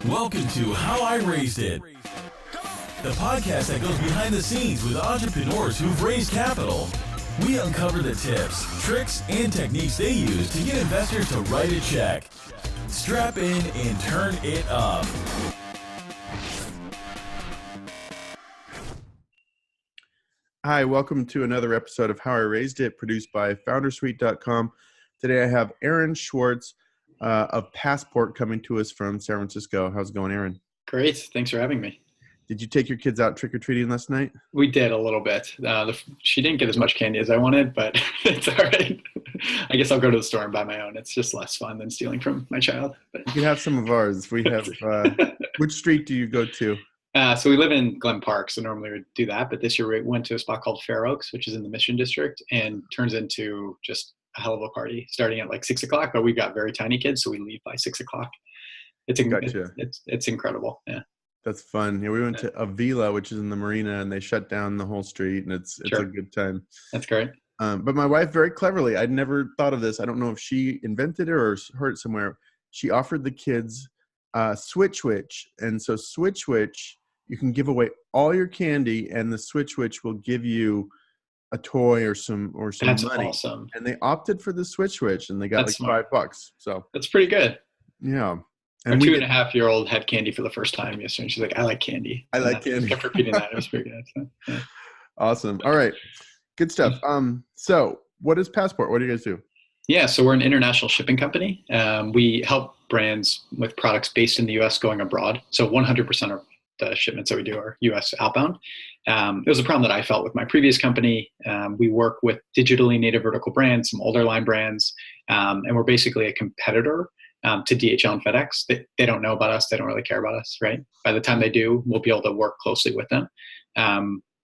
Welcome to How I Raised It, the podcast that goes behind the scenes with entrepreneurs who've raised capital. We uncover the tips, tricks, and techniques they use to get investors to write a check. Strap in and turn it up. Hi, welcome to another episode of How I Raised It, produced by Foundersuite.com. Today I have Aaron Schwartz of Passport coming to us from San Francisco. How's it going, Aaron? Great. Thanks for having me. Did you take your kids out trick-or-treating last night? We did a little bit. She didn't get as much candy as I wanted, but it's all right. I guess I'll go to the store and buy my own. It's just less fun than stealing from my child. But you can have some of ours. We have. Which street do you go to? So we live in Glen Park, so normally we would do that. But this year we went to a spot called Fair Oaks, which is in the Mission District, and turns into just a hell of a party starting at like 6 o'clock. But we've got very tiny kids, so we leave by 6 o'clock. It's incredible. Yeah. That's fun. Yeah, we went to Avila, which is in the marina, and they shut down the whole street, and it's Sure. a good time. That's great. But my wife, very cleverly, I'd never thought of this. I don't know if she invented it or heard it somewhere. She offered the kids Switch, and so Switch, you can give away all your candy, and the Switch will give you a toy or some That's money. awesome. And they opted for the Switch, and they got That's like smart. $5. So That's pretty good. yeah. Our And 2.5-year-old had candy for the first time yesterday. And she's like, I like candy. I like And candy. I kept repeating that. It was pretty good. So, yeah. Awesome. All right. Good stuff. So what is Passport? What do you guys do? Yeah, so we're an international shipping company. We help brands with products based in the U.S. going abroad. So 100% of the shipments that we do are U.S. outbound. It was a problem that I felt with my previous company. We work with digitally native vertical brands, some older line brands, and we're basically a competitor to DHL and FedEx. They don't know about us. They don't really care about us, right? By the time they do, we'll be able to work closely with them.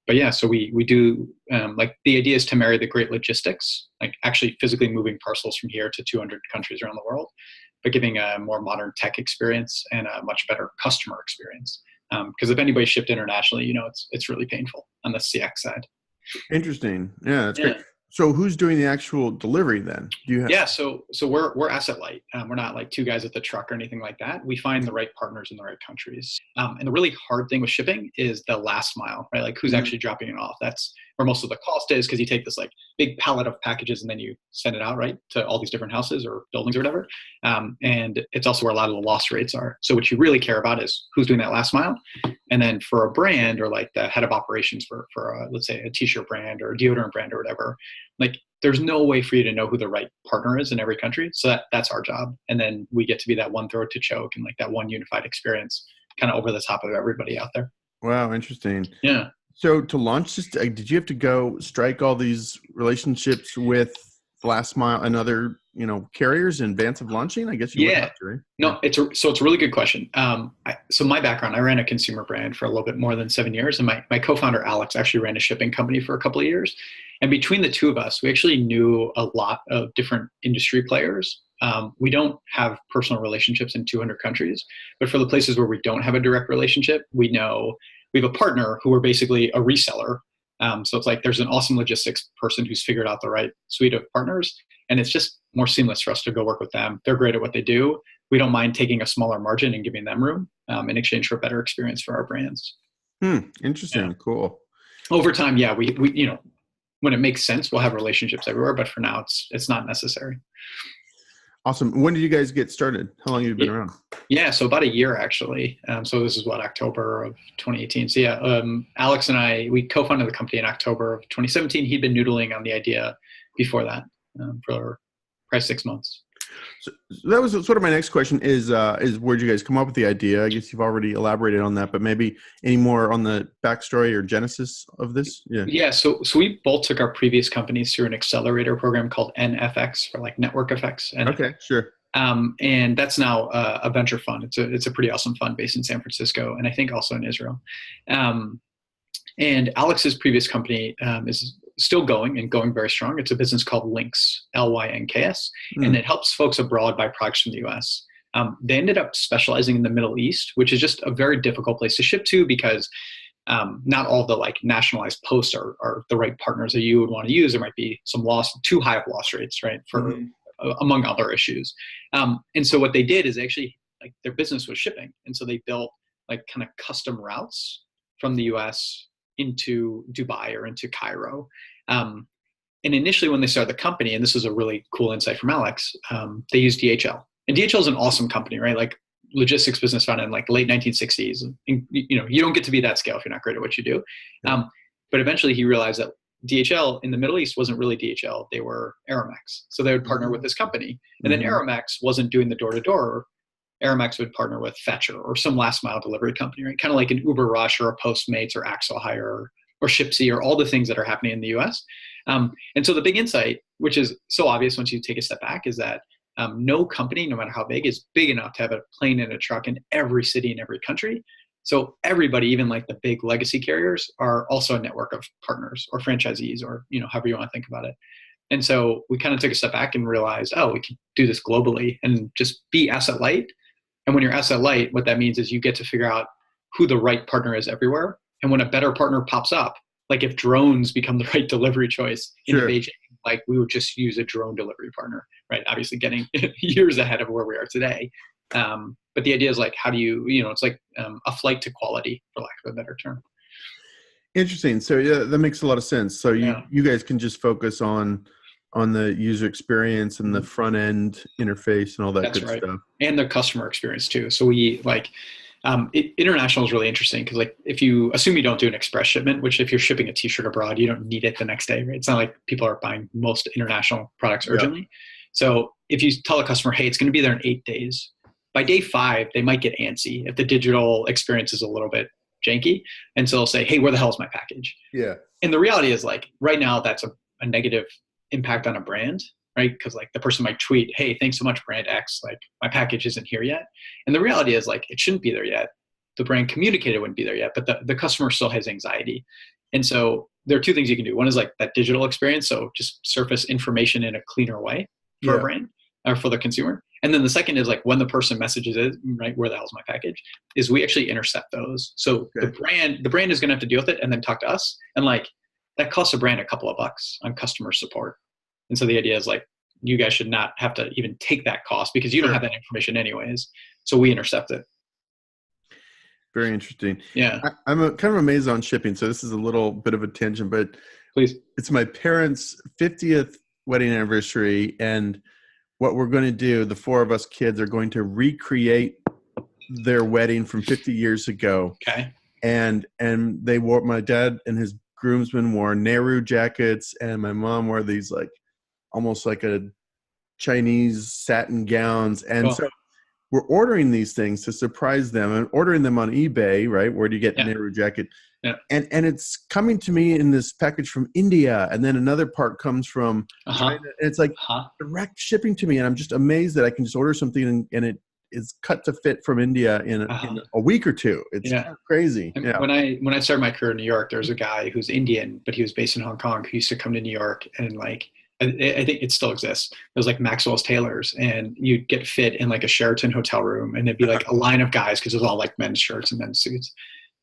But yeah, so we do, like the idea is to marry the great logistics, like actually physically moving parcels from here to 200 countries around the world, but giving a more modern tech experience and a much better customer experience. Because if anybody shipped internationally, it's really painful on the CX side. Interesting. Yeah, that's Yeah. great. So who's doing the actual delivery then? Do you have? Yeah, so we're asset light. We're not like two guys at the truck or anything like that. We find the right partners in the right countries. And the really hard thing with shipping is the last mile, right? Like who's actually dropping it off. That's where most of the cost is, because you take this like big pallet of packages and then you send it out, right, to all these different houses or buildings or whatever. And it's also where a lot of the loss rates are. So what you really care about is who's doing that last mile. And then for a brand or like the head of operations for let's say a t-shirt brand or a deodorant brand or whatever, like there's no way for you to know who the right partner is in every country. So that's our job. And then we get to be that one throat to choke and like that one unified experience kind of over the top of everybody out there. Wow, interesting. Yeah. So to launch this, did you have to go strike all these relationships with Last Mile and other, carriers in advance of launching? I guess you would have to, right? No, it's a really good question. So my background, I ran a consumer brand for a little bit more than 7 years. And my co-founder, Alex, actually ran a shipping company for a couple of years. And between the two of us, we actually knew a lot of different industry players. We don't have personal relationships in 200 countries, but for the places where we don't have a direct relationship, we know we have a partner who are basically a reseller. So it's like there's an awesome logistics person who's figured out the right suite of partners, and it's just more seamless for us to go work with them. They're great at what they do. We don't mind taking a smaller margin and giving them room in exchange for a better experience for our brands. Interesting. Yeah. Cool. Over time, yeah, we when it makes sense, we'll have relationships everywhere, but for now it's not necessary. Awesome. When did you guys get started? How long have you been around? Yeah, so about a year actually. So this is October of 2018. So yeah, Alex and I, we co-founded the company in October of 2017. He'd been noodling on the idea before that for probably 6 months. So that was sort of my next question is where'd you guys come up with the idea? I guess you've already elaborated on that, but maybe any more on the backstory or genesis of this? Yeah. So we both took our previous companies through an accelerator program called NFX, for like network effects. Okay, sure. And that's now a venture fund. It's a pretty awesome fund based in San Francisco, and I think also in Israel. And Alex's previous company is still going and going very strong. It's a business called Lynx, Lynks, and it helps folks abroad buy products from the US. They ended up specializing in the Middle East, which is just a very difficult place to ship to because not all the like nationalized posts are the right partners that you would want to use. There might be some too high of loss rates, right, for among other issues. And so what they did is they actually like their business was shipping. And so they built like kind of custom routes from the US into Dubai or into Cairo. And initially when they started the company, and this was a really cool insight from Alex, they used DHL. And DHL is an awesome company, right? Like logistics business founded in like late 1960s. And, you know, you don't get to be that scale if you're not great at what you do. But eventually he realized that DHL in the Middle East wasn't really DHL. They were Aramex. So they would partner with this company. And then Aramex wasn't doing the door-to-door. Aramex would partner with Fetcher or some last mile delivery company, right? Kind of like an Uber Rush or a Postmates or Axel Hire or Shipsy or all the things that are happening in the US. And so the big insight, which is so obvious once you take a step back, is that no company, no matter how big, is big enough to have a plane and a truck in every city in every country. So everybody, even like the big legacy carriers, are also a network of partners or franchisees or, you know, however you want to think about it. And so we kind of took a step back and realized, oh, we could do this globally and just be asset light. And when you're asset light, what that means is you get to figure out who the right partner is everywhere. And when a better partner pops up, like if drones become the right delivery choice in Beijing, like we would just use a drone delivery partner, right? Obviously getting years ahead of where we are today. But the idea is like, how do you, you know, it's like a flight to quality, for lack of a better term. Interesting. So yeah, that makes a lot of sense. So you guys can just focus on the user experience and the front end interface and all that good stuff. And the customer experience too. So we like, international is really interesting because like if you assume you don't do an express shipment, which if you're shipping a t-shirt abroad, you don't need it the next day, right? It's not like people are buying most international products urgently. So if you tell a customer, hey, it's going to be there in 8 days, by day 5, they might get antsy if the digital experience is a little bit janky. And so they'll say, hey, where the hell is my package? Yeah. And the reality is like right now that's a negative impact on a brand, right? Because like the person might tweet, hey, thanks so much, brand X, like my package isn't here yet. And the reality is like, it shouldn't be there yet. The brand communicated it wouldn't be there yet, but the customer still has anxiety. And so there are 2 things you can do. One is like that digital experience. So just surface information in a cleaner way for a brand or for the consumer. And then the second is like when the person messages it, right, where the hell's my package, is we actually intercept those. So the brand is going to have to deal with it and then talk to us. And like that costs a brand a couple of bucks on customer support. And so the idea is like, you guys should not have to even take that cost because you don't have that information anyways. So we intercept it. Very interesting. Yeah. I'm kind of amazed on shipping. So this is a little bit of a tangent, but please. It's my parents' 50th wedding anniversary. And what we're going to do, the 4 of us kids are going to recreate their wedding from 50 years ago. Okay. And they wore, my dad and his groomsmen wore Nehru jackets, and my mom wore these like almost like a Chinese satin gowns. And so we're ordering these things to surprise them and ordering them on eBay, right? Where do you get Nehru jacket? Yeah. And it's coming to me in this package from India. And then another part comes from China. And it's like direct shipping to me. And I'm just amazed that I can just order something and it is cut to fit from India in a week or 2. It's kind of crazy. And when I started my career in New York, there was a guy who's Indian, but he was based in Hong Kong, who used to come to New York and like, I think it still exists. It was like Maxwell's Tailors, and you'd get fit in like a Sheraton hotel room, and there'd be like a line of guys because it was all like men's shirts and men's suits.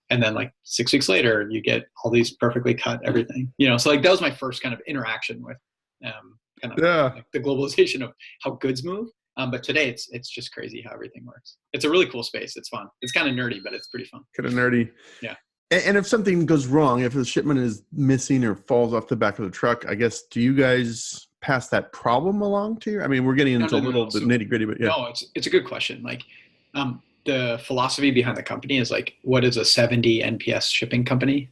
And then like 6 weeks later, you get all these perfectly cut everything, you know. So like that was my first kind of interaction with kind of like the globalization of how goods move. But today it's just crazy how everything works. It's a really cool space. It's fun. It's kind of nerdy, but it's pretty fun. Kind of nerdy. Yeah. And if something goes wrong, if the shipment is missing or falls off the back of the truck, I guess, do you guys pass that problem along to you? I mean, we're getting into a little bit nitty gritty, but No, it's a good question. Like the philosophy behind the company is like, what is a 70 NPS shipping company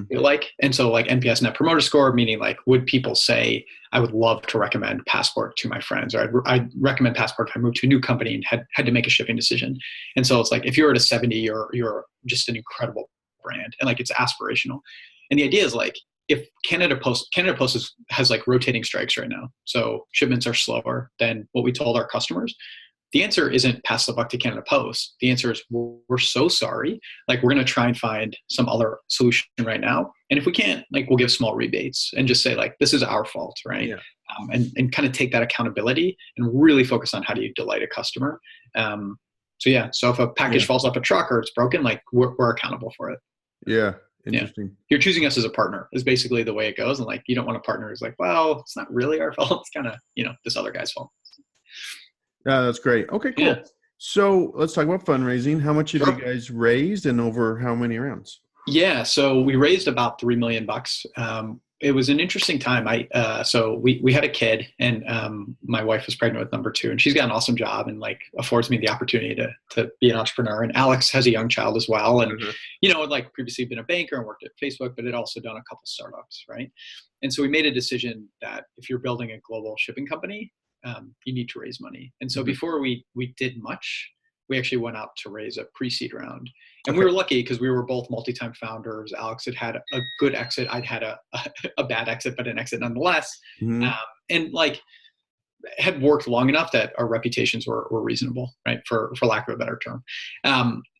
feel like? And so like NPS, Net Promoter Score, meaning like, would people say, I would love to recommend Passport to my friends, or I'd recommend Passport if I moved to a new company and had to make a shipping decision. And so it's like, if you're at a 70, you're just an incredible brand, and like it's aspirational. And the idea is like, if Canada Post has like rotating strikes right now, so shipments are slower than what we told our customers. The answer isn't pass the buck to Canada Post. The answer is we're so sorry. Like we're going to try and find some other solution right now. And if we can't, like we'll give small rebates and just say like, this is our fault, right? Yeah. And kind of take that accountability and really focus on how do you delight a customer. So if a package falls off a truck or it's broken, like we're accountable for it. Yeah. Interesting. Yeah. You're choosing us as a partner is basically the way it goes. And like, you don't want a partner who's like, well, it's not really our fault. It's kind of, this other guy's fault. Yeah, that's great. Okay, cool. Yeah. So let's talk about fundraising. How much have Sure. you guys raised and over how many rounds? Yeah, so we raised about $3 million. It was an interesting time. So we had a kid, and my wife was pregnant with number two, and she's got an awesome job and like affords me the opportunity to be an entrepreneur. And Alex has a young child as well, and had like previously been a banker and worked at Facebook, but had also done a couple startups, right? And so we made a decision that if you're building a global shipping company, you need to raise money. And so before we did much, we actually went out to raise a pre-seed round. And we were lucky because we were both multi-time founders. Alex had a good exit. I'd had a bad exit, but an exit nonetheless. And like had worked long enough that our reputations were reasonable, right? For lack of a better term.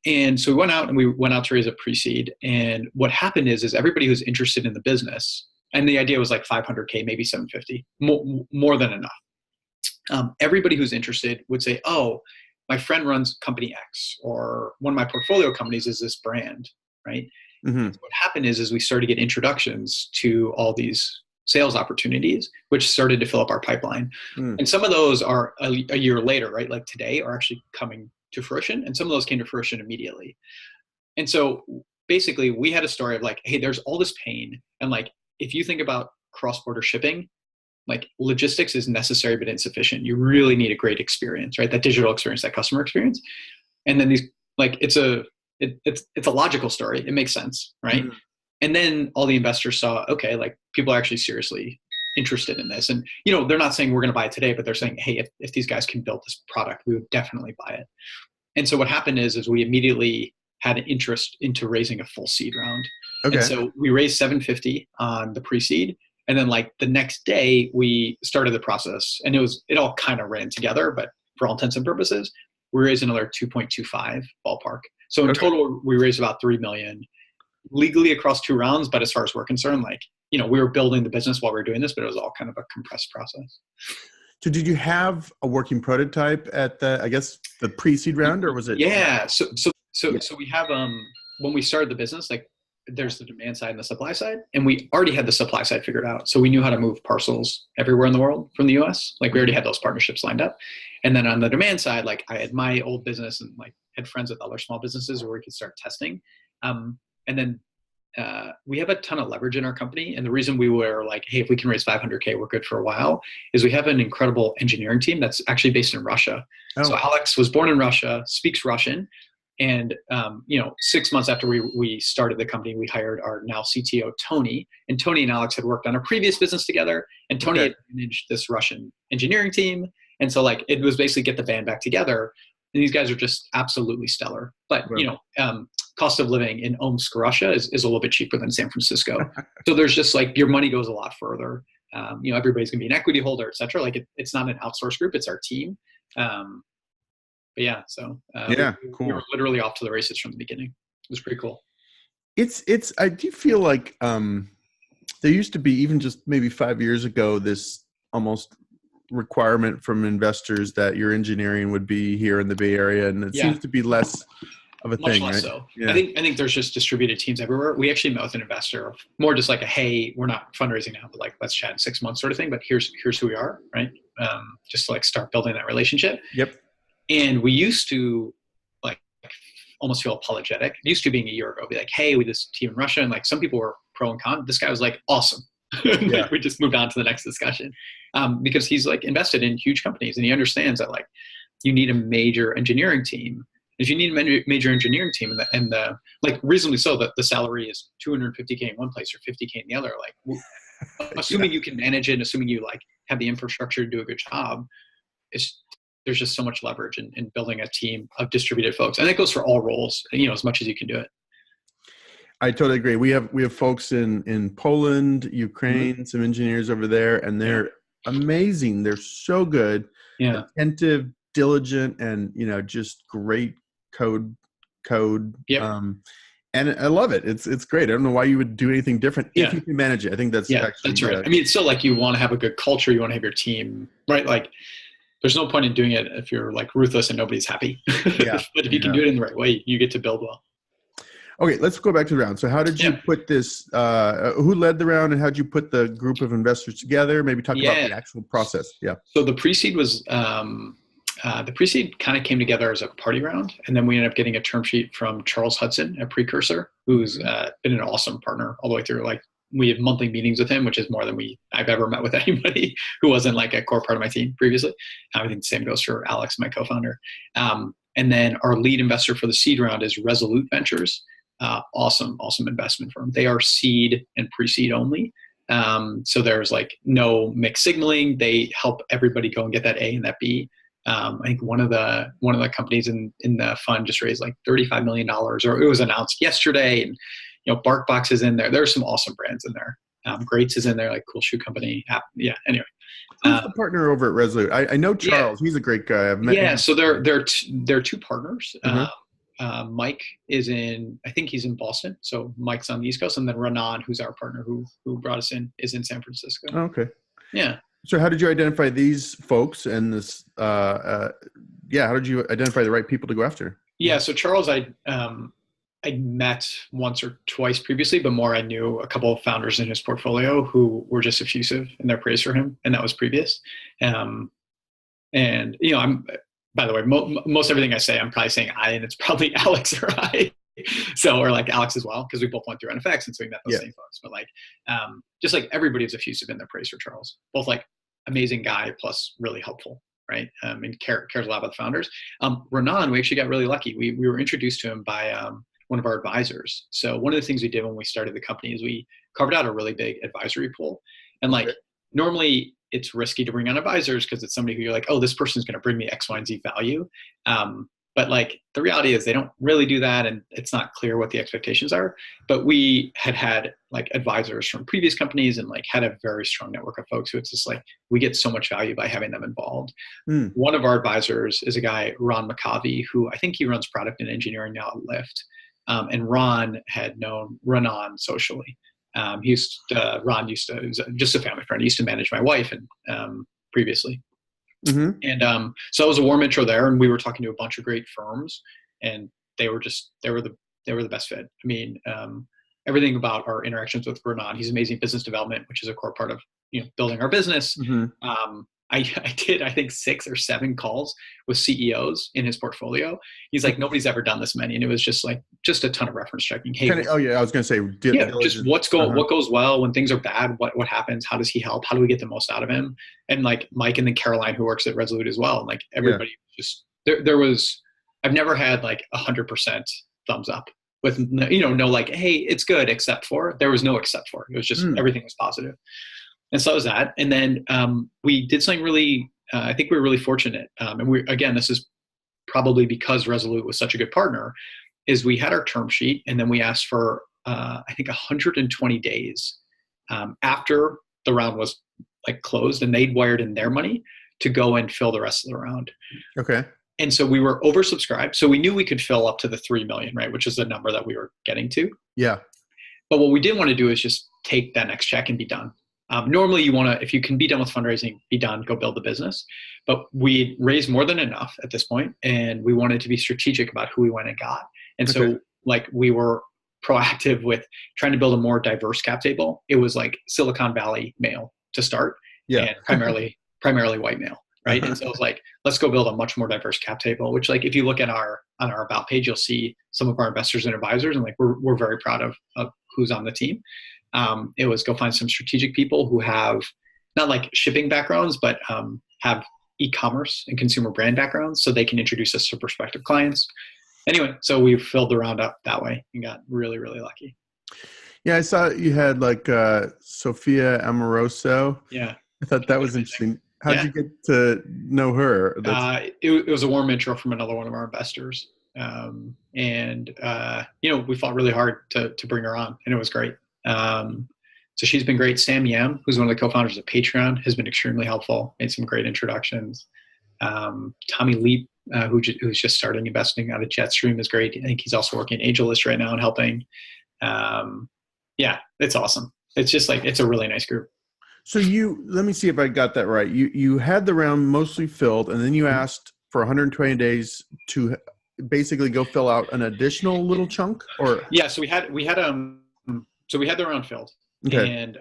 And so we went out to raise a pre-seed. And what happened is everybody who's interested in the business, and the idea was like 500K, maybe 750, more than enough. Everybody who's interested would say, oh, my friend runs company X, or one of my portfolio companies is this brand, right? So what happened is we started to get introductions to all these sales opportunities, which started to fill up our pipeline. And some of those are a year later, right? Like today are actually coming to fruition. And some of those came to fruition immediately. And so basically we had a story of like, hey, there's all this pain. And like, if you think about cross-border shipping, like logistics is necessary but insufficient. You really need a great experience, right? That digital experience, that customer experience. And then these, like, it's a logical story. It makes sense, right? And then all the investors saw, okay, like people are actually seriously interested in this. And, they're not saying we're going to buy it today, but they're saying, hey, if these guys can build this product, we would definitely buy it. And so what happened is we immediately had an interest into raising a full seed round. And so we raised 750 on the pre-seed. And then like the next day we started the process, and it all kind of ran together, but for all intents and purposes, we raised another 2.25 ballpark. So in total, we raised about 3 million legally across 2 rounds. But as far as we're concerned, like, we were building the business while we were doing this, but it was all kind of a compressed process. So did you have a working prototype at the pre-seed round, or was it? Yeah. So we have, when we started the business, like, there's the demand side and the supply side, and we already had the supply side figured out. So we knew how to move parcels everywhere in the world from the US. Like we already had those partnerships lined up. And then on the demand side, like I had my old business and like had friends with other small businesses where we could start testing. And then we have a ton of leverage in our company. And the reason we were like, hey, if we can raise 500K, we're good for a while, is we have an incredible engineering team that's actually based in Russia. So Alex was born in Russia, speaks Russian. And, 6 months after we started the company, we hired our now CTO, Tony. And Tony and Alex had worked on a previous business together. And Tony had managed this Russian engineering team. And so like, it was basically get the band back together. And these guys are just absolutely stellar. But, cost of living in Omsk, Russia is a little bit cheaper than San Francisco. So there's just like, your money goes a lot further. Everybody's gonna be an equity holder, et cetera. Like it's not an outsourced group, it's our team. But yeah, so cool. We were literally off to the races from the beginning. It was pretty cool. I do feel like there used to be, even just maybe 5 years ago, this almost requirement from investors that your engineering would be here in the Bay Area, and it seems to be less of a thing, less right? So. Yeah. I think there's just distributed teams everywhere. We actually met with an investor, more just like hey, we're not fundraising now, but like let's chat in 6 months sort of thing. But here's who we are, right? Just to like start building that relationship. Yep. And we used to like almost feel apologetic. It used to being a year ago, be like, hey, we this team in Russia, and like some people were pro and con. This guy was like, awesome. Like, we just moved on to the next discussion because he's like invested in huge companies, and he understands that like you need a major engineering team. If you need a major engineering team, and the like reasonably so, that the salary is 250K in one place or 50K in the other, like assuming you can manage it, assuming you like have the infrastructure to do a good job, there's just so much leverage in building a team of distributed folks. And that goes for all roles, as much as you can do it. I totally agree. We have folks in Poland, Ukraine, some engineers over there, and they're amazing. They're so good, attentive, diligent, and, just great code. Yep. And I love it. It's great. I don't know why you would do anything different if you can manage it. I think that's actually, that's right. I mean, it's still like you want to have a good culture. You want to have your team, right? Like, there's no point in doing it if you're like ruthless and nobody's happy. But if you can do it in the right way, you get to build well. Okay, let's go back to the round. So how did you put this, who led the round, and how did you put the group of investors together? Maybe talk about the actual process. Yeah. So the pre-seed was the pre-seed kind of came together as a party round, and then we ended up getting a term sheet from Charles Hudson at Precursor, who's been an awesome partner all the way through. Like, we have monthly meetings with him, which is more than I've ever met with anybody who wasn't like a core part of my team previously. I think the same goes for Alex, my co-founder. And then our lead investor for the seed round is Resolute Ventures. Awesome investment firm. They are seed and pre-seed only. So there's like no mixed signaling. They help everybody go and get that A and that B. I think one of the companies in the fund just raised like $35 million, or it was announced yesterday. And BarkBox is in there. There are some awesome brands in there. Greats is in there, like cool shoe company. Yeah. Anyway, who's the partner over at Resolute? I know Charles. Yeah. He's a great guy. I've met him. So they're two partners. Mike is I think he's in Boston. So Mike's on the East Coast, and then Renan, who's our partner who brought us in, is in San Francisco. Oh, okay. Yeah. So how did you identify these folks and this? How did you identify the right people to go after? Yeah. So Charles, I met once or twice previously, but more I knew a couple of founders in his portfolio who were just effusive in their praise for him, and that was previous. And I'm, by the way, most everything I say, I'm probably saying I, and it's probably Alex or I. So, or like Alex as well, because we both went through NFX, and so we met those same folks. But like, just like everybody is effusive in their praise for Charles, both like amazing guy plus really helpful, right? And cares a lot about the founders. Renan, we actually got really lucky. We were introduced to him by one of our advisors. So one of the things we did when we started the company is we carved out a really big advisory pool. And like, normally it's risky to bring on advisors because it's somebody who you're like, oh, this person's going to bring me X, Y, and Z value. But like, the reality is they don't really do that, and it's not clear what the expectations are. But we had like advisors from previous companies and like had a very strong network of folks who it's just like, we get so much value by having them involved. One of our advisors is a guy, Ron McCovey, who I think he runs product and engineering now at Lyft. And Ron had known Renan socially. Ron was just a family friend. He used to manage my wife and previously. And so it was a warm intro there, and we were talking to a bunch of great firms, and they were the best fit. I mean, everything about our interactions with Renan, he's amazing business development, which is a core part of building our business. I did, I think, 6 or 7 calls with CEOs in his portfolio. He's like, nobody's ever done this many. And it was just a ton of reference checking. Hey, I was going to say, just what goes well when things are bad, what happens, how does he help? How do we get the most out of him? And like Mike and then Caroline, who works at Resolute as well. And like everybody just, I've never had like 100% thumbs up with, no, like, hey, it's good, except for. There was no except for. It was just, everything was positive. And so was that. And then we did something really, I think we were really fortunate. And this is probably because Resolute was such a good partner, is we had our term sheet, and then we asked for, I think 120 days after the round was like closed, and they'd wired in their money to go and fill the rest of the round. Okay. And so we were oversubscribed. So we knew we could fill up to the 3 million, right? Which is the number that we were getting to. Yeah. But what we didn't want to do is just take that next check and be done. Normally you want to, if you can be done with fundraising, be done, go build the business. But we raised more than enough at this point, and we wanted to be strategic about who we went and got. And so like we were proactive with trying to build a more diverse cap table. It was like Silicon Valley male to start, and primarily white male, right? And so it was like, let's go build a much more diverse cap table, which like, if you look at on our about page, you'll see some of our investors and advisors, and like, we're very proud of who's on the team. It was go find some strategic people who have not like shipping backgrounds, but have e-commerce and consumer brand backgrounds, so they can introduce us to prospective clients. Anyway, so we filled the round up that way and got really, really lucky. Yeah, I saw you had like Sophia Amoruso. Yeah. I thought that was interesting. How did you get to know her? It was a warm intro from another one of our investors. We fought really hard to bring her on, and it was great. So she's been great. Sam Yam, who's one of the co-founders of Patreon, has been extremely helpful, made some great introductions. Tommy Leap, who's just starting investing out of Jetstream, is great. I think he's also working at AngelList right now and helping. It's awesome. It's just like, it's a really nice group. So let me see if I got that right. You had the round mostly filled, and then you asked for 120 days to basically go fill out an additional little chunk, or? Yeah. So we had the round filled, and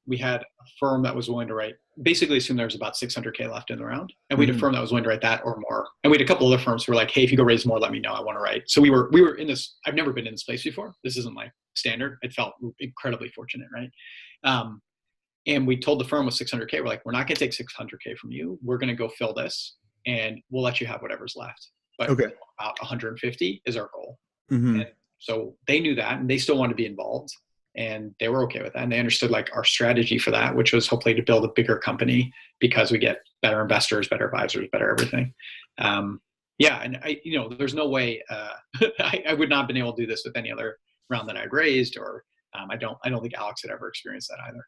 we had a firm that was willing to write basically assumed there was about 600K left in the round. And we had a firm that was willing to write that or more. And we had a couple other firms who were like, hey, if you go raise more, let me know. I want to write. So we were in this, I've never been in this place before. This isn't like standard. It felt incredibly fortunate, right? And we told the firm with 600K, we're like, we're not going to take 600K from you. We're going to go fill this and we'll let you have whatever's left. But about 150 is our goal. And so they knew that and they still wanted to be involved. And they were okay with that. And they understood like our strategy for that, which was hopefully to build a bigger company because we get better investors, better advisors, better everything. Yeah. And there's no way, I would not have been able to do this with any other round that I'd raised, or I don't think Alex had ever experienced that either.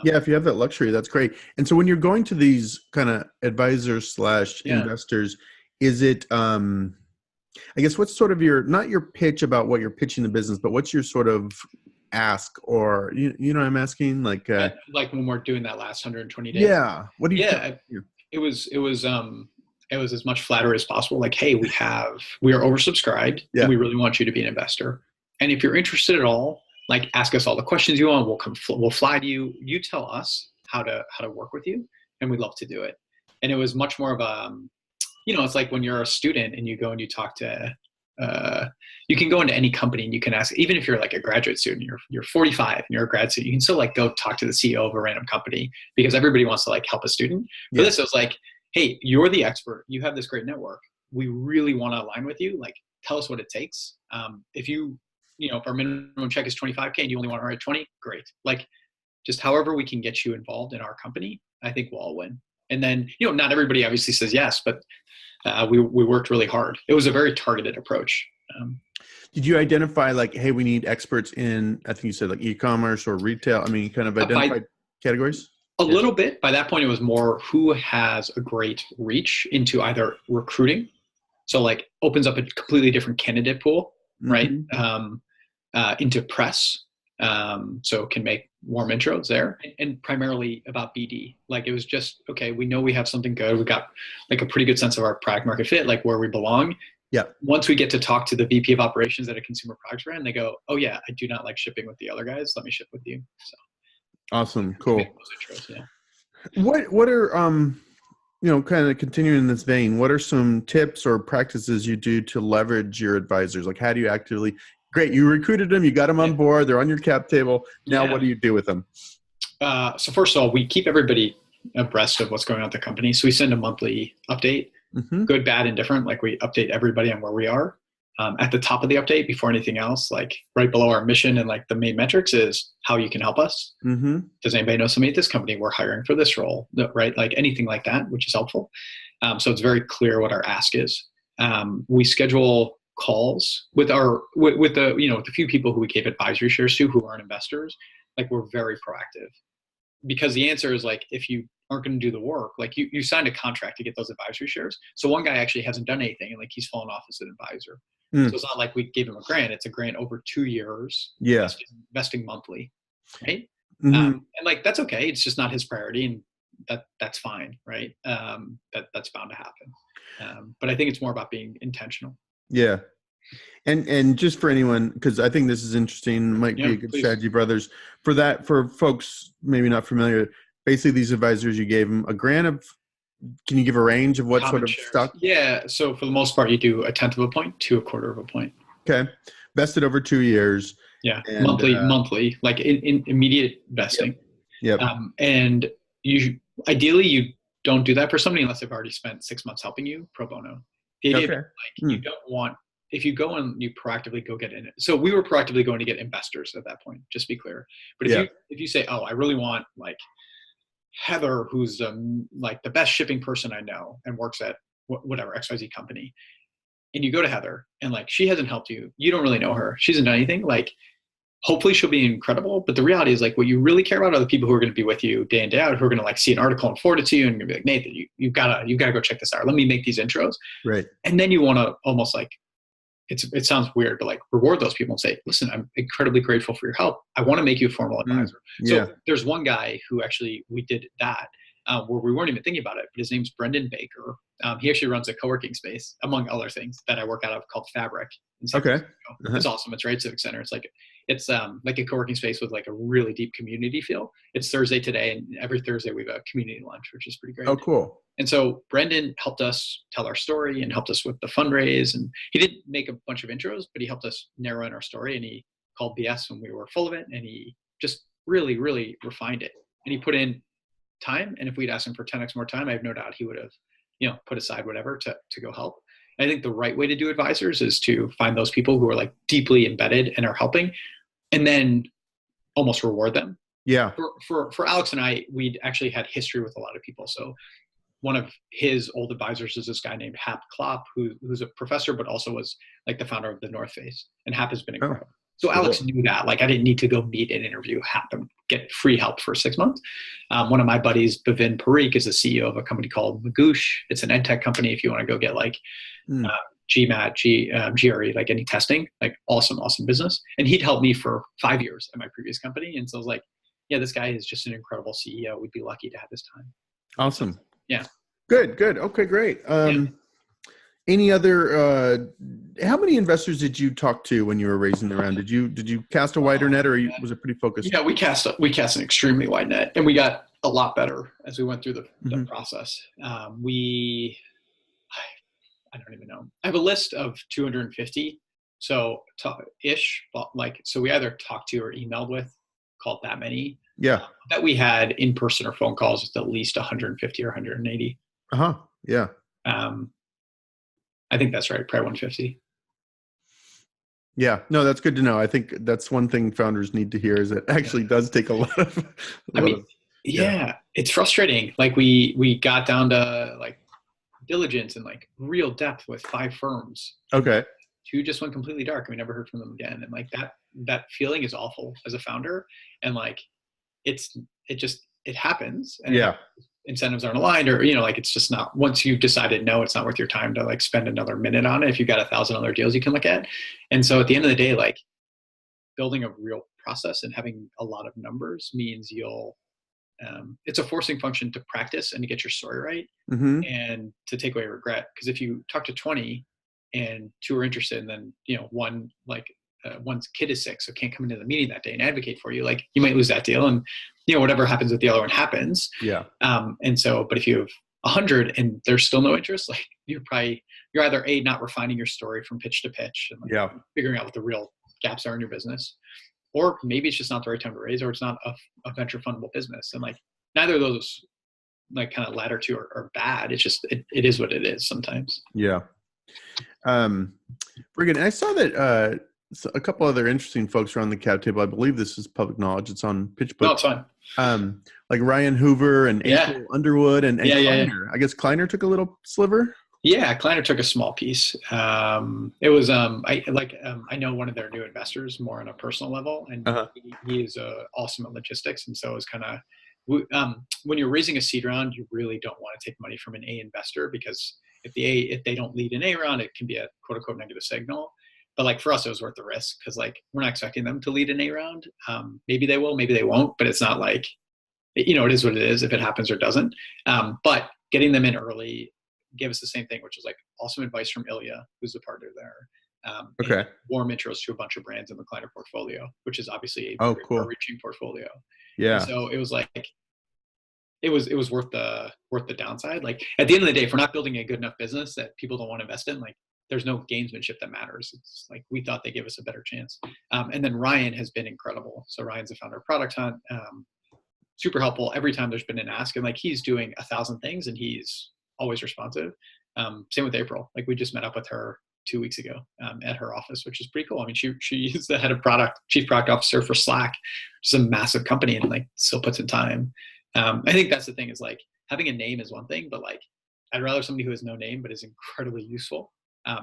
Yeah. If you have that luxury, that's great. And so when you're going to these kind of advisors / investors, is it, I guess what's sort of not your pitch about what you're pitching the business, but what's your sort of ask, or you know what I'm asking, like when we're doing that last 120 days. Yeah. What do you? It was as much flattery as possible. Like, hey, we are oversubscribed, and we really want you to be an investor. And if you're interested at all, like, ask us all the questions you want. We'll fly to you. You tell us how to work with you, and we'd love to do it. And it was much more of a, it's like when you're a student and you go and you talk to. You can go into any company and you can ask, even if you're like a graduate student, you're 45 and you're a grad student, you can still like go talk to the CEO of a random company because everybody wants to like help a student. For this, it was like, hey, you're the expert. You have this great network. We really want to align with you. Like, tell us what it takes. If if our minimum check is 25K and you only want to write 20, great. Like, just however we can get you involved in our company, I think we'll all win. And then, not everybody obviously says yes, but we worked really hard. It was a very targeted approach. Did you identify like, hey, we need experts in, I think you said like e-commerce or retail? I mean, kind of identified categories? A little bit. By that point, it was more who has a great reach into either recruiting. So like opens up a completely different candidate pool, right? Into press. So can make warm intros there, and primarily about BD. Like, it was just, okay, we know we have something good. We got like a pretty good sense of our product market fit, like where we belong. Yeah. Once we get to talk to the VP of operations at a consumer products brand, they go, oh yeah, I do not like shipping with the other guys. Let me ship with you. So awesome. Cool. Intros, yeah. What are, kind of continuing in this vein, what are some tips or practices you do to leverage your advisors? Like, how do you actively, great, you recruited them, you got them on board, they're on your cap table. Now, what do you do with them? So first of all, we keep everybody abreast of what's going on at the company. So we send a monthly update, good, bad, and different. Like, we update everybody on where we are. At the top of the update, before anything else, like right below our mission and like the main metrics, is how you can help us. Does anybody know somebody at this company? We're hiring for this role, right? Like anything like that, which is helpful. So it's very clear what our ask is. We schedule calls with the few people who we gave advisory shares to who aren't investors. Like, we're very proactive, because the answer is like, if you aren't going to do the work, like you signed a contract to get those advisory shares. So one guy actually hasn't done anything, and like he's fallen off as an advisor. So it's not like we gave him a grant. It's a grant over 2 years. Yeah. Investing monthly. Right. And like, that's okay. It's just not his priority, and that's fine. Right. That's bound to happen. But I think it's more about being intentional. Yeah. And just for anyone, because I think this is interesting, might be a good strategy for others. For folks maybe not familiar, basically these advisors, you gave them a grant of, can you give a range of what common sort of shares. Stock? Yeah. So for the most part, you do 1/10 of a point to 1/4 of a point. Okay. Vested over 2 years. Yeah. And, monthly, like in immediate vesting. Yep. And ideally you don't do that for somebody unless they've already spent 6 months helping you pro bono. The idea you don't want, if you go and you proactively go get in it. So we were proactively going to get investors at that point, just to be clear. But if you say, oh, I really want like Heather, who's like the best shipping person I know and works at whatever XYZ company, and you go to Heather and like she hasn't helped you, you don't really know her, she hasn't done anything, like hopefully she'll be incredible. But the reality is like what you really care about are the people who are going to be with you day in, day out, who are going to like see an article and forward it to you and be like, Nathan, you've got to go check this out. Let me make these intros. Right. And then you want to almost like, it sounds weird, but like reward those people and say, listen, I'm incredibly grateful for your help. I want to make you a formal advisor. So there's one guy who actually, we did that where we weren't even thinking about it, but his name's Brendan Baker. He actually runs a co-working space, among other things, that I work out of called Fabric. Okay. It's awesome. It's right at Civic Center. It's like it's like a co-working space with like a really deep community feel. It's Thursday today, and every Thursday we have a community lunch, which is pretty great. Oh, cool. And so Brendan helped us tell our story and helped us with the fundraise. And he didn't make a bunch of intros, but he helped us narrow in our story. And he called BS when we were full of it. And he just really, really refined it. And he put in time. And if we'd asked him for 10x more time, I have no doubt he would have, put aside whatever to go help. And I think the right way to do advisors is to find those people who are like deeply embedded and are helping, and then almost reward them. Yeah. For Alex and I, we'd actually had history with a lot of people. So one of his old advisors is this guy named Hap Klopp, who's a professor, but also was like the founder of the North Face. And Hap has been incredible. So Alex knew that. Like, I didn't need to go meet and interview Hap and get free help for 6 months. One of my buddies, Bhavin Parikh, is the CEO of a company called Magoosh. It's an ed tech company. If you want to go get like GMAT, GRE, like any testing, like awesome business. And he'd helped me for 5 years at my previous company. And so I was like, yeah, this guy is just an incredible CEO. We'd be lucky to have his time. Awesome. Yeah. Good. Okay, great. Any other, how many investors did you talk to when you were raising the round? Did you cast a wider net, or was it pretty focused? Yeah, we cast an extremely wide net, and we got a lot better as we went through the process. I don't even know. I have a list of 250. So so we either talked to or emailed with, called that many. Yeah. That we had in person or phone calls with at least 150 or 180. Yeah. I think that's right. Probably 150. Yeah. No, that's good to know. I think that's one thing founders need to hear, is it actually does take a lot of. It's frustrating. Like we got down to like diligence and like real depth with 5 firms. Okay. 2 just went completely dark and we never heard from them again. And like that feeling is awful as a founder. And like it happens. And incentives aren't aligned, or, like, it's just not, once you've decided, no, it's not worth your time to like spend another minute on it. If you've got 1,000 other deals you can look at. And so at the end of the day, like building a real process and having a lot of numbers means it's a forcing function to practice and to get your story right and to take away regret. Because if you talk to 20 and 2 are interested, and then, one's kid is sick, so can't come into the meeting that day and advocate for you, like you might lose that deal, and whatever happens with the other one happens. Yeah. And so, but if you have 100 and there's still no interest, like you're either not refining your story from pitch to pitch and figuring out what the real gaps are in your business, or maybe it's just not the right time to raise, or it's not a venture fundable business. And like neither of those, like kind of latter 2 are bad. It's just it is what it is sometimes. Yeah. Brigham, I saw that a couple other interesting folks are on the cap table. I believe this is public knowledge. It's on PitchBook. No, it's fine. Like Ryan Hoover and April Underwood and Kleiner. Yeah. I guess Kleiner took a little sliver. Yeah, Kleiner took a small piece. It was I know one of their new investors more on a personal level, and he is awesome at logistics, and so it's kind of when you're raising a seed round, you really don't want to take money from an A investor, because if they don't lead an A round, it can be a quote unquote negative signal. But like for us, it was worth the risk, because like we're not expecting them to lead an A round. Maybe they will, maybe they won't, but it's not like, it is what it is if it happens or doesn't. But getting them in early gave us the same thing, which was like awesome advice from Ilya, who's a partner there. Warm intros to a bunch of brands in the Kleiner portfolio, which is obviously a very far-reaching portfolio. Yeah. And so it was like, it was worth the downside. Like at the end of the day, if we're not building a good enough business that people don't want to invest in, like there's no gamesmanship that matters. It's like we thought they gave us a better chance. And then Ryan has been incredible. So Ryan's the founder of Product Hunt. Super helpful every time there's been an ask, and like he's doing 1,000 things and he's always responsive. Same with April. Like we just met up with her 2 weeks ago at her office, which is pretty cool. I mean, she's the head of chief product officer for Slack, which is a massive company, and like still puts in time. I think that's the thing, is like having a name is one thing, but like I'd rather somebody who has no name but is incredibly useful.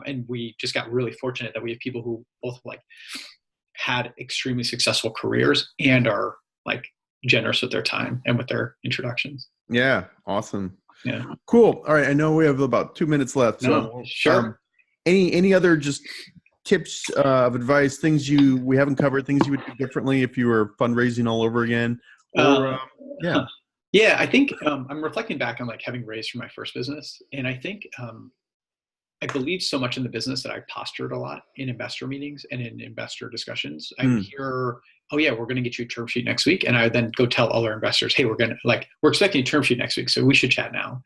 And we just got really fortunate that we have people who both like had extremely successful careers and are like generous with their time and with their introductions. Yeah. Awesome. Yeah. Cool. All right. I know we have about 2 minutes left. So sure. Any other just tips of advice, things we haven't covered, things you would do differently if you were fundraising all over again? Or, Yeah, I think I'm reflecting back on like having raised for my first business, and I think I believe so much in the business that I postured a lot in investor meetings and in investor discussions. I would hear, oh yeah, we're going to get you a term sheet next week. And I would then go tell other investors, hey, we're expecting a term sheet next week, so we should chat now.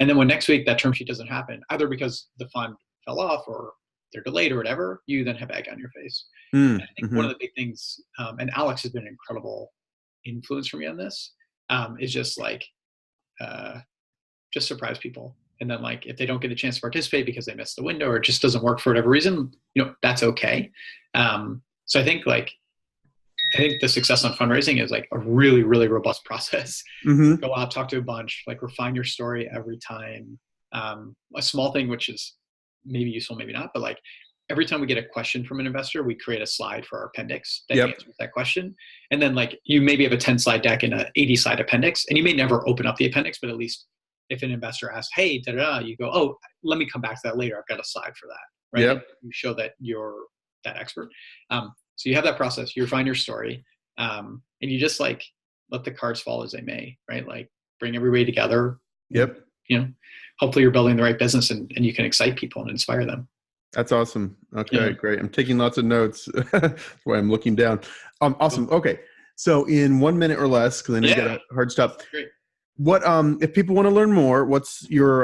And then when next week that term sheet doesn't happen, either because the fund fell off or they're delayed or whatever, you then have egg on your face. And I think one of the big things, and Alex has been an incredible influence for me on this, is just just surprise people. And then if they don't get a chance to participate because they missed the window or it just doesn't work for whatever reason, that's okay. So I think the success on fundraising is a really, really robust process. Go out, talk to a bunch, refine your story every time. A small thing, which is maybe useful, maybe not, but every time we get a question from an investor, we create a slide for our appendix that answers that question. And then you maybe have a 10-slide deck and an 80-slide appendix, and you may never open up the appendix, but at least if an investor asks, hey, you go, oh, let me come back to that later. I've got a slide for that, right? Yep. You show that you're that expert. So you have that process, you refine your story, and you just let the cards fall as they may, right? Bring everybody together. Yep. Hopefully you're building the right business and you can excite people and inspire them. That's awesome. Okay, great. I'm taking lots of notes. That's why I'm looking down. Awesome. Okay. So in 1 minute or less, because I know you got a hard stop. Great. What if people want to learn more? What's your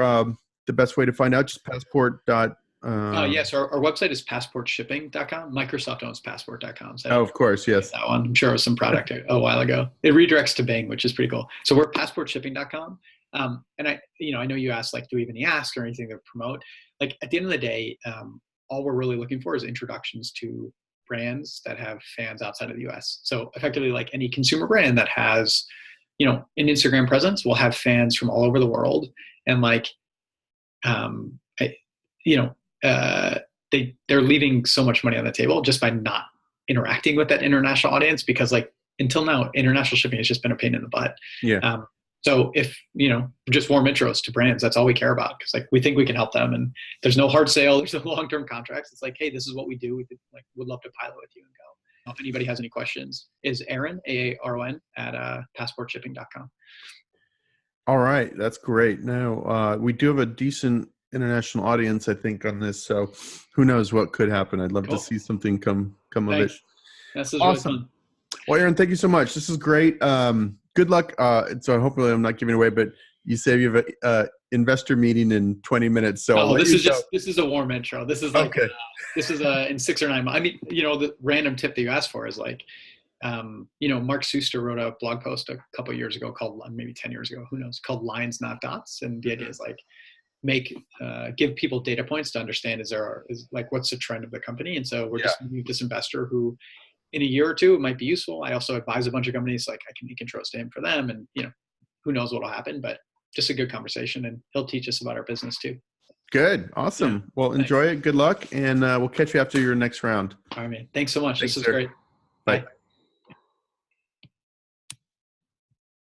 the best way to find out? Just passport. Yes, our website is passportshipping.com. Microsoft owns passport.com. So of course, yes. That one. I'm sure it was some product a while ago. It redirects to Bing, which is pretty cool. So we're passportshipping.com. And I know you asked, do we have any ask or anything to promote? At the end of the day, all we're really looking for is introductions to brands that have fans outside of the US. So effectively, any consumer brand that has, an Instagram presence will have fans from all over the world. And they're leaving so much money on the table just by not interacting with that international audience, because until now, international shipping has just been a pain in the butt. Yeah. So if, just warm intros to brands, that's all we care about. Cause we think we can help them, and there's no hard sale. There's no long-term contracts. It's hey, this is what we do. We could, would love to pilot with you and go. If anybody has any questions, is Aaron, Aaron at passportshipping.com. All right. That's great. Now, we do have a decent international audience, I think, on this. So who knows what could happen. I'd love to see something come of it. This is awesome. Really fun. Well, Aaron, thank you so much. This is great. Good luck. So hopefully I'm not giving away, but you say you have a investor meeting in 20 minutes. So this is a warm intro. This is okay. This is in 6 or 9 months. I mean, the random tip that you asked for is Mark Suster wrote a blog post a couple of years ago called, maybe 10 years ago, who knows, called Lines Not Dots. And the idea is give people data points to understand what's the trend of the company. And so we're just meeting this investor who in a year or two, it might be useful. I also advise a bunch of companies, I can make intros to him for them, and who knows what'll happen, but just a good conversation, and he'll teach us about our business too. Good. Awesome. Yeah. Well, enjoy it. Good luck. And we'll catch you after your next round. All right, man. Thanks so much. This was great. Bye.